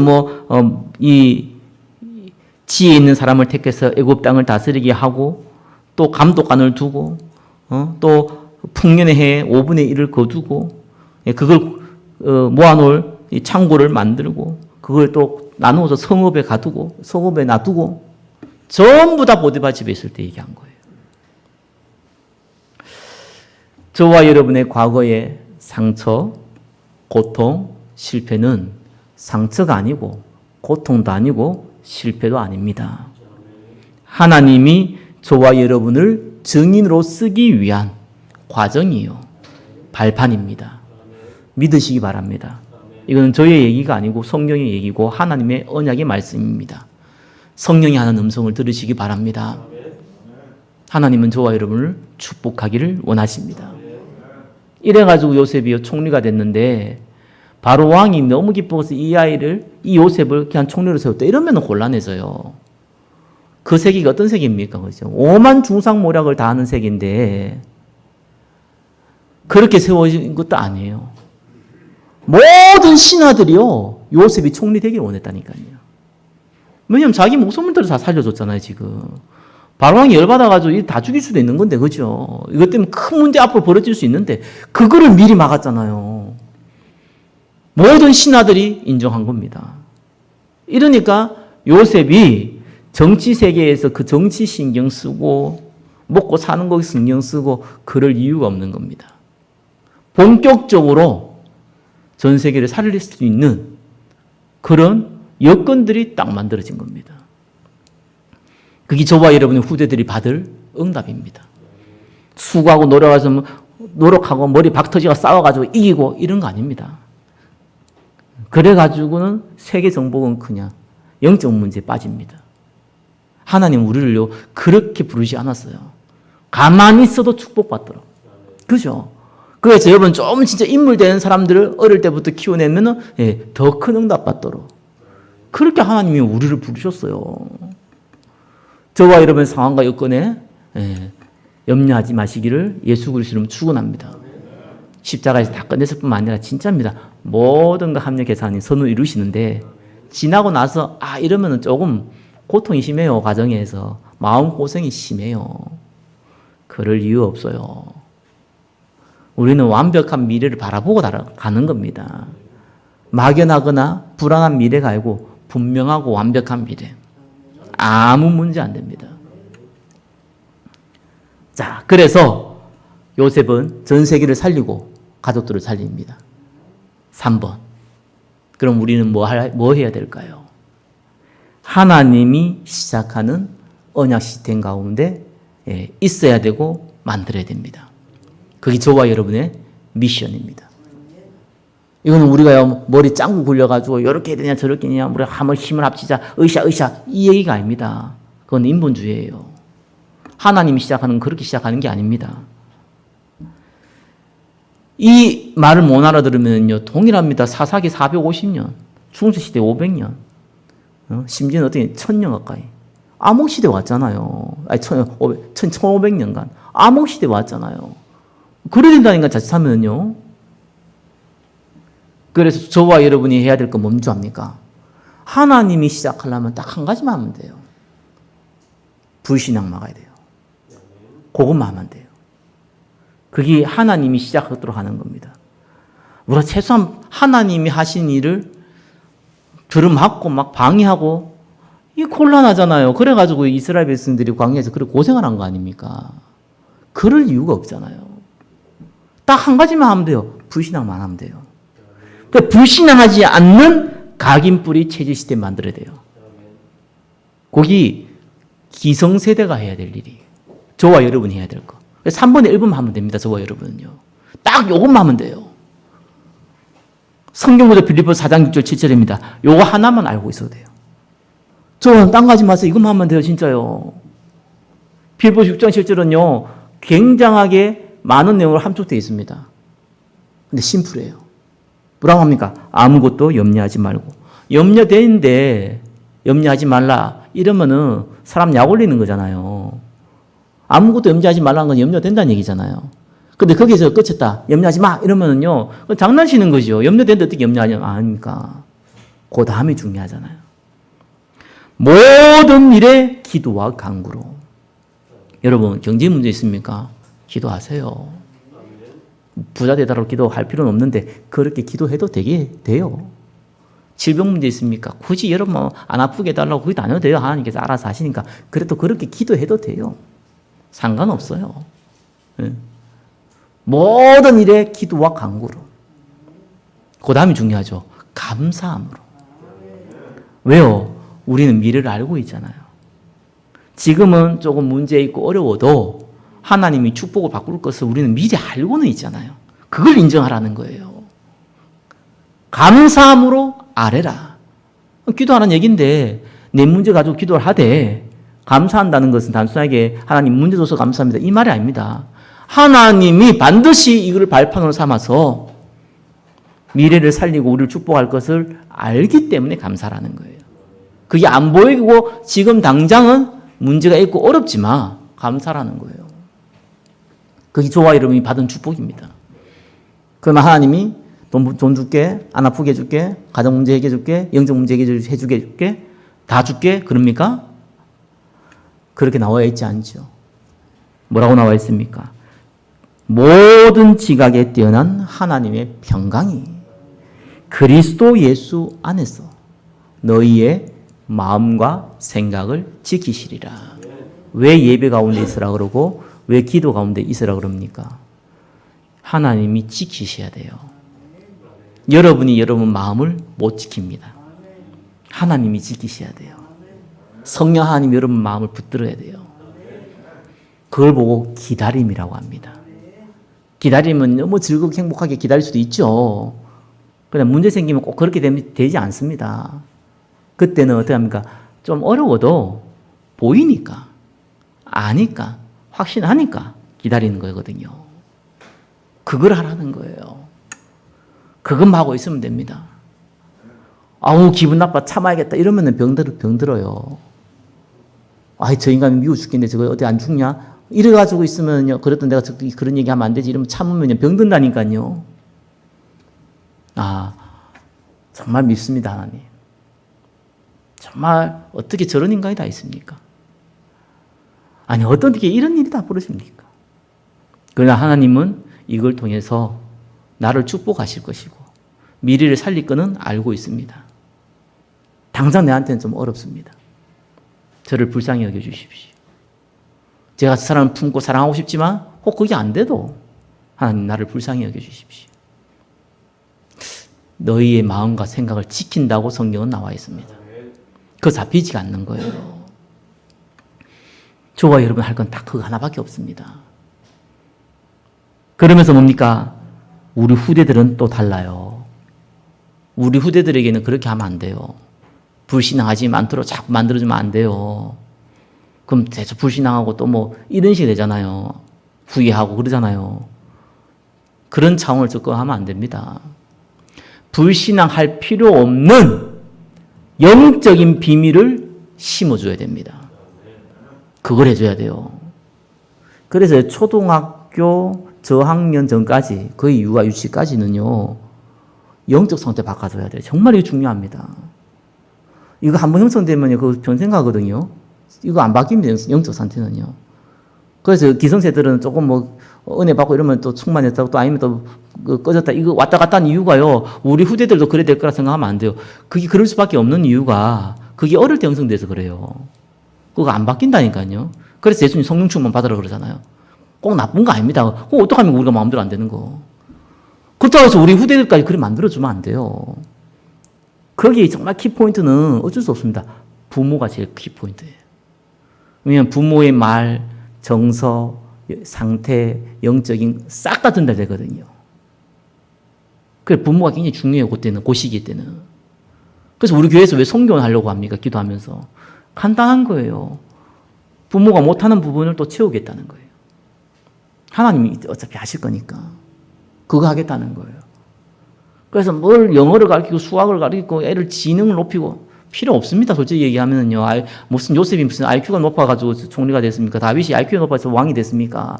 이 지혜 있는 사람을 택해서 애굽 땅을 다스리게 하고 또 감독관을 두고 또 풍년의 해에 5분의 1을 거두고 그걸 모아놓을 창고를 만들고 그걸 또 나누어서 성읍에 가두고 성읍에 놔두고 전부 다 보디발 집에 있을 때 얘기한 거예요. 저와 여러분의 과거의 상처, 고통, 실패는 상처가 아니고 고통도 아니고 실패도 아닙니다. 하나님이 저와 여러분을 증인으로 쓰기 위한 과정이요. 발판입니다. 믿으시기 바랍니다. 이건 저의 얘기가 아니고 성령의 얘기고 하나님의 언약의 말씀입니다. 성령이 하는 음성을 들으시기 바랍니다. 하나님은 저와 여러분을 축복하기를 원하십니다. 이래가지고 요셉이 총리가 됐는데 바로 왕이 너무 기뻐서 이 요셉을 그냥 총리로 세웠다. 이러면 곤란해져요. 그 세기가 어떤 세기입니까? 그죠? 오만 중상모략을 다 하는 세기인데 그렇게 세워진 것도 아니에요. 모든 신하들이요, 요셉이 총리 되기를 원했다니까요. 왜냐면 자기 목소문들을 다 살려줬잖아요, 지금. 바로왕이 열받아가지고 다 죽일 수도 있는 건데, 그죠? 이것 때문에 큰 문제 앞으로 벌어질 수 있는데, 그거를 미리 막았잖아요. 모든 신하들이 인정한 겁니다. 이러니까 요셉이 정치 세계에서 그 정치 신경 쓰고, 먹고 사는 거 신경 쓰고, 그럴 이유가 없는 겁니다. 본격적으로 전 세계를 살릴 수 있는 그런 여건들이 딱 만들어진 겁니다. 그게 저와 여러분의 후대들이 받을 응답입니다. 수고하고 노력하고 머리 박 터지고 싸워가지고 이기고 이런 거 아닙니다. 그래가지고는 세계 정복은 그냥 영적 문제에 빠집니다. 하나님 우리를요 그렇게 부르지 않았어요. 가만히 있어도 축복받도록. 그죠? 그래서 여러분 좀 진짜 인물되는 사람들을 어릴 때부터 키워내면 더 큰 응답 받도록. 그렇게 하나님이 우리를 부르셨어요. 저와 여러분의 상황과 여건에 염려하지 마시기를 예수 그리스도로 축원합니다. 십자가에서 다 끝냈을 뿐만 아니라 진짜입니다. 모든 거 합력해서 하나님 선을 이루시는데 지나고 나서 이러면은 조금 고통이 심해요. 과정에서 마음고생이 심해요. 그럴 이유 없어요. 우리는 완벽한 미래를 바라보고 가는 겁니다. 막연하거나 불안한 미래가 아니고 분명하고 완벽한 미래. 아무 문제 안 됩니다. 자, 그래서 요셉은 전 세계를 살리고 가족들을 살립니다. 3번. 그럼 우리는 뭐 해야 될까요? 하나님이 시작하는 언약 시스템 가운데 있어야 되고 만들어야 됩니다. 그게 저와 여러분의 미션입니다. 이거는 우리가 머리 짱구 굴려가지고 이렇게 해야 되냐 저렇게 해야 되냐 우리가 한번 힘을 합치자 으쌰 이 얘기가 아닙니다. 그건 인본주의예요. 하나님이 시작하는 그렇게 시작하는 게 아닙니다. 이 말을 못 알아들으면요 동일합니다. 사사기 450년, 중세시대 500년, 심지어는 어떻게 1000년 가까이 암흑시대 왔잖아요. 1500년간 암흑시대 왔잖아요. 그래야 된다니까 자칫하면요. 그래서 저와 여러분이 해야 될 건 뭔지 압니까? 하나님이 시작하려면 딱 한 가지만 하면 돼요. 불신앙 막아야 돼요. 그것만 하면 돼요. 그게 하나님이 시작하도록 하는 겁니다. 우리가 최소한 하나님이 하신 일을 들음맞고 막 방해하고 이 곤란하잖아요. 그래가지고 이스라엘 백성들이 광야에서 그렇게 고생을 한 거 아닙니까? 그럴 이유가 없잖아요. 딱 한 가지만 하면 돼요. 불신앙만 하면 돼요. 그러니까 불신앙하지 않는 각인뿌리 체질 시스템 만들어야 돼요. 거기 기성세대가 해야 될 일이 저와 여러분이 해야 될 거. 3분의 1분만 하면 됩니다. 저와 여러분은요. 딱 요것만 하면 돼요. 성경구조 빌립보서 4장 6절 7절입니다. 요거 하나만 알고 있어도 돼요. 저는 딴 가지 마세요. 이것만 하면 돼요. 진짜요. 빌립보서 6장 7절은요. 굉장하게 많은 내용으로 함축되어 있습니다. 근데 심플해요. 뭐라고 합니까? 아무것도 염려하지 말고. 염려되는데 염려하지 말라. 이러면은 사람 약 올리는 거잖아요. 아무것도 염려하지 말라는 건 염려된다는 얘기잖아요. 근데 거기서 끝쳤다. 염려하지 마. 이러면은요. 장난치는 거죠. 염려되는데 어떻게 염려하냐. 아닙니까? 그 다음이 중요하잖아요. 모든 일에 기도와 간구로. 여러분 경제 문제 있습니까? 기도하세요. 부자 되도록 기도할 필요는 없는데 그렇게 기도해도 되게 돼요. 질병 문제 있습니까? 굳이 여러분 안 아프게 해달라고 거기도 안 해도 돼요. 하나님께서 알아서 하시니까. 그래도 그렇게 기도해도 돼요. 상관없어요. 네. 모든 일에 기도와 간구로. 그 다음이 중요하죠. 감사함으로. 왜요? 우리는 미래를 알고 있잖아요. 지금은 조금 문제 있고 어려워도 하나님이 축복을 바꿀 것을 우리는 미리 알고는 있잖아요. 그걸 인정하라는 거예요. 감사함으로 아뢰라. 기도하라는 얘기인데 내 문제 가지고 기도를 하되 감사한다는 것은 단순하게 하나님 문제 줘서 감사합니다. 이 말이 아닙니다. 하나님이 반드시 이걸 발판으로 삼아서 미래를 살리고 우리를 축복할 것을 알기 때문에 감사라는 거예요. 그게 안 보이고 지금 당장은 문제가 있고 어렵지만 감사라는 거예요. 그게 저와 여러분이 받은 축복입니다. 그러면 하나님이 돈 줄게, 안 아프게 해줄게, 가정 문제 해결해 줄게, 영적 문제 해주게 해줄게, 다 줄게. 그럽니까? 그렇게 나와 있지 않죠. 뭐라고 나와 있습니까? 모든 지각에 뛰어난 하나님의 평강이 그리스도 예수 안에서 너희의 마음과 생각을 지키시리라. 왜 예배 가운데 있으라 그러고 왜 기도 가운데 있으라 그럽니까? 하나님이 지키셔야 돼요. 여러분이 여러분 마음을 못 지킵니다. 하나님이 지키셔야 돼요. 성령 하나님 여러분 마음을 붙들어야 돼요. 그걸 보고 기다림이라고 합니다. 기다리면 너무 즐겁게 행복하게 기다릴 수도 있죠. 그냥 문제 생기면 꼭 그렇게 되지 않습니다. 그때는 어떻게 합니까? 좀 어려워도 보이니까, 아니까, 확신하니까 기다리는 거거든요. 그걸 하라는 거예요. 그것만 하고 있으면 됩니다. 아우 기분 나빠 참아야겠다 이러면 병들어요. 아이 저 인간이 미워 죽겠네 저거 어디 안 죽냐? 이래가지고 있으면요. 그랬던 내가 그런 얘기하면 안 되지 이러면 참으면 병든다니까요. 아 정말 믿습니다 하나님. 정말 어떻게 저런 인간이 다 있습니까? 아니 어떻게 이런 일이 다 벌어집니까? 그러나 하나님은 이걸 통해서 나를 축복하실 것이고 미래를 살릴 거는 알고 있습니다. 당장 내한테는 좀 어렵습니다. 저를 불쌍히 여겨주십시오. 제가 그 사람을 품고 사랑하고 싶지만 혹 그게 안 돼도 하나님 나를 불쌍히 여겨주십시오. 너희의 마음과 생각을 지킨다고 성경은 나와 있습니다. 그거 잡히지가 않는 거예요. 저와 여러분 할 건 딱 그거 하나밖에 없습니다. 그러면서 뭡니까? 우리 후대들은 또 달라요. 우리 후대들에게는 그렇게 하면 안 돼요. 불신앙하지 않도록 자꾸 만들어주면 안 돼요. 그럼 계속 불신앙하고 또 뭐 이런 식이 되잖아요. 후회하고 그러잖아요. 그런 차원을 접근하면 안 됩니다. 불신앙할 필요 없는 영적인 비밀을 심어줘야 됩니다. 그걸 해줘야 돼요. 그래서 초등학교 저학년 전까지 거의 유아 유치까지는요. 영적 상태 바꿔줘야 돼요. 정말 이거 중요합니다. 이거 한번 형성되면요. 그거 평생 가거든요. 이거 안 바뀝니다. 영적 상태는요. 그래서 기성세들은 조금 뭐 은혜 받고 이러면 또 충만했다고 또 아니면 또 꺼졌다. 이거 왔다 갔다 하는 이유가요. 우리 후대들도 그래야 될 거라 생각하면 안 돼요. 그게 그럴 수밖에 없는 이유가 그게 어릴 때 형성돼서 그래요. 그거 안 바뀐다니까요. 그래서 예수님 성령 충만 받으라 그러잖아요. 꼭 나쁜 거 아닙니다. 그거 어떡하면 우리가 마음대로 안 되는 거. 그렇다고 해서 우리 후대들까지 그렇게 만들어주면 안 돼요. 거기 정말 키포인트는 어쩔 수 없습니다. 부모가 제일 키포인트예요. 왜냐하면 부모의 말, 정서, 상태, 영적인 싹 다 전달 되거든요. 그래 부모가 굉장히 중요해요. 그때는, 그 시기 때는. 그래서 우리 교회에서 왜 성교원 하려고 합니까? 기도하면서. 간단한 거예요. 부모가 못하는 부분을 또 채우겠다는 거예요. 하나님이 어차피 하실 거니까. 그거 하겠다는 거예요. 그래서 뭘 영어를 가르치고 수학을 가르치고 애를 지능을 높이고 필요 없습니다. 솔직히 얘기하면요. 무슨 요셉이 무슨 IQ가 높아가지고 총리가 됐습니까? 다윗이 IQ가 높아서 왕이 됐습니까?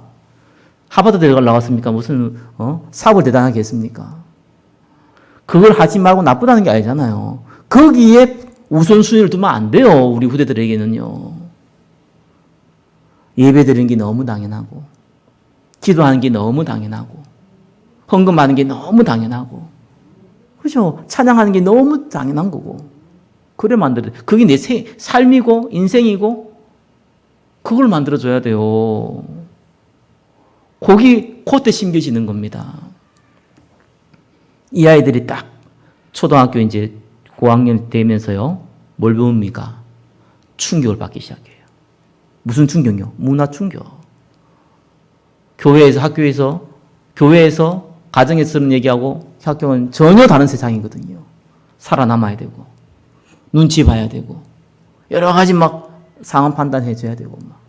하버드 대학을 나왔습니까? 무슨 사업을 대단하게 했습니까? 그걸 하지 말고 나쁘다는 게 아니잖아요. 거기에 우선순위를 두면 안 돼요. 우리 후대들에게는요. 예배드리는 게 너무 당연하고 기도하는 게 너무 당연하고 헌금하는 게 너무 당연하고 그죠? 찬양하는 게 너무 당연한 거고 그래 만들어 그게 내 삶이고 인생이고 그걸 만들어줘야 돼요. 거기 콧대 심겨지는 겁니다. 이 아이들이 딱 초등학교 이제 고학년 되면서요. 뭘 배웁니까? 충격을 받기 시작해요. 무슨 충격이요? 문화 충격. 교회에서 학교에서 교회에서 가정에서는 얘기하고 학교는 전혀 다른 세상이거든요. 살아남아야 되고 눈치 봐야 되고 여러 가지 막 상황 판단해줘야 되고 막.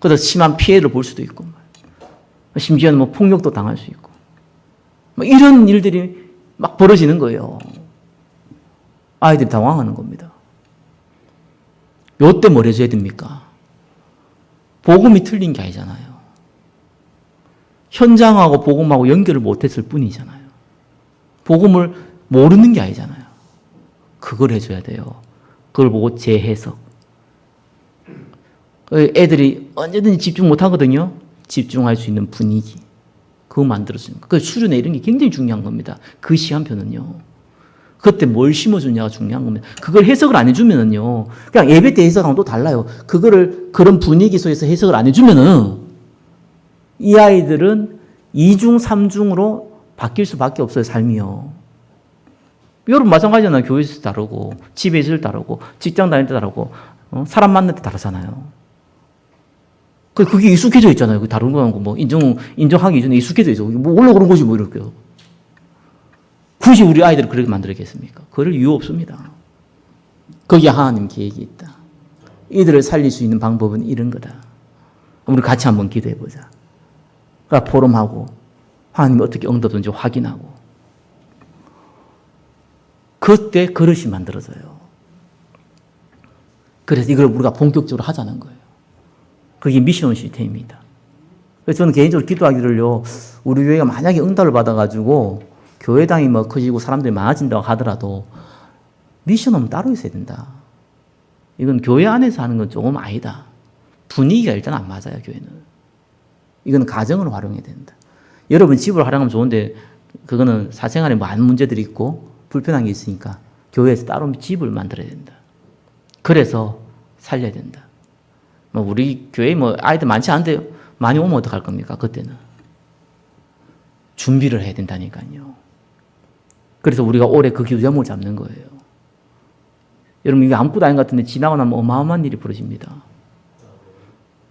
그래서 심한 피해를 볼 수도 있고 막. 심지어는 뭐 폭력도 당할 수 있고 막 이런 일들이 막 벌어지는 거예요. 아이들이 당황하는 겁니다. 요때 뭘 해줘야 됩니까? 복음이 틀린 게 아니잖아요. 현장하고 복음하고 연결을 못했을 뿐이잖아요. 복음을 모르는 게 아니잖아요. 그걸 해줘야 돼요. 그걸 보고 재해석. 애들이 언제든지 집중 못하거든요. 집중할 수 있는 분위기. 그거 만들어주는 거. 그 수련회 이런 게 굉장히 중요한 겁니다. 그 시간표는요. 그때 뭘 심어주냐가 중요한 겁니다. 그걸 해석을 안 해주면은요. 그냥 예배 때 해석하고 또 달라요. 그거를 그런 분위기 속에서 해석을 안 해주면은 이 아이들은 2중, 3중으로 바뀔 수밖에 없어요. 삶이요. 여러분 마찬가지잖아요. 교회에서 다르고 집에서 다르고 직장 다닐 때 다르고 사람 만날 때 다르잖아요. 그게 익숙해져 있잖아요. 그 다른 거하고 뭐 인정하기 이전에 익숙해져 있어. 뭐 원래 그런 거지 뭐 이럴게요. 굳이 우리 아이들을 그렇게 만들었겠습니까? 그럴 이유 없습니다. 거기에 하나님 계획이 있다. 이들을 살릴 수 있는 방법은 이런 거다. 우리 같이 한번 기도해 보자. 그러니까 포럼하고 하나님이 어떻게 응답하는지 확인하고 그때 그릇이 만들어져요. 그래서 이걸 우리가 본격적으로 하자는 거예요. 그게 미션 시스템입니다. 그래서 저는 개인적으로 기도하기를요, 우리 교회가 만약에 응답을 받아가지고 교회당이 뭐 커지고 사람들이 많아진다고 하더라도 미션은 따로 있어야 된다. 이건 교회 안에서 하는 건 조금 아니다. 분위기가 일단 안 맞아요, 교회는. 이건 가정으로 활용해야 된다. 여러분 집을 활용하면 좋은데 그거는 사생활에 많은 문제들이 있고 불편한 게 있으니까 교회에서 따로 집을 만들어야 된다. 그래서 살려야 된다. 뭐 우리 교회 뭐 아이들 많지 않은데 많이 오면 어떡할 겁니까? 그때는. 준비를 해야 된다니까요. 그래서 우리가 올해 그 기도 제목을 잡는 거예요. 여러분 이게 아무것도 아닌 것 같은데 지나고 나면 어마어마한 일이 벌어집니다.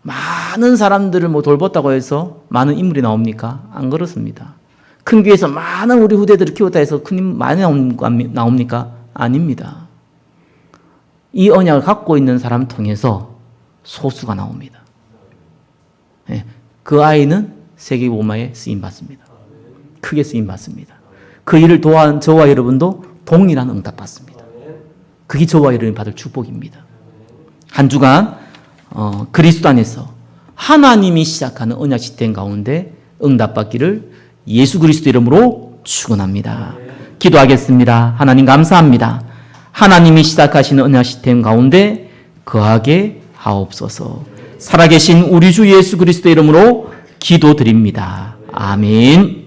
많은 사람들을 뭐 돌봤다고 해서 많은 인물이 나옵니까? 안 그렇습니다. 큰 교회에서 많은 우리 후대들을 키웠다 해서 큰 인물 많이 나옵니까? 아닙니다. 이 언약을 갖고 있는 사람 통해서 소수가 나옵니다. 네. 그 아이는 세계복음화에 쓰임받습니다. 크게 쓰임받습니다. 그 일을 도한 저와 여러분도 동일한 응답 받습니다. 그게 저와 여러분이 받을 축복입니다. 한 주간 그리스도 안에서 하나님이 시작하는 언약 시스템 가운데 응답받기를 예수 그리스도 이름으로 축원합니다. 기도하겠습니다. 하나님 감사합니다. 하나님이 시작하시는 언약 시스템 가운데 거하게 하옵소서. 살아계신 우리 주 예수 그리스도 이름으로 기도드립니다. 아멘.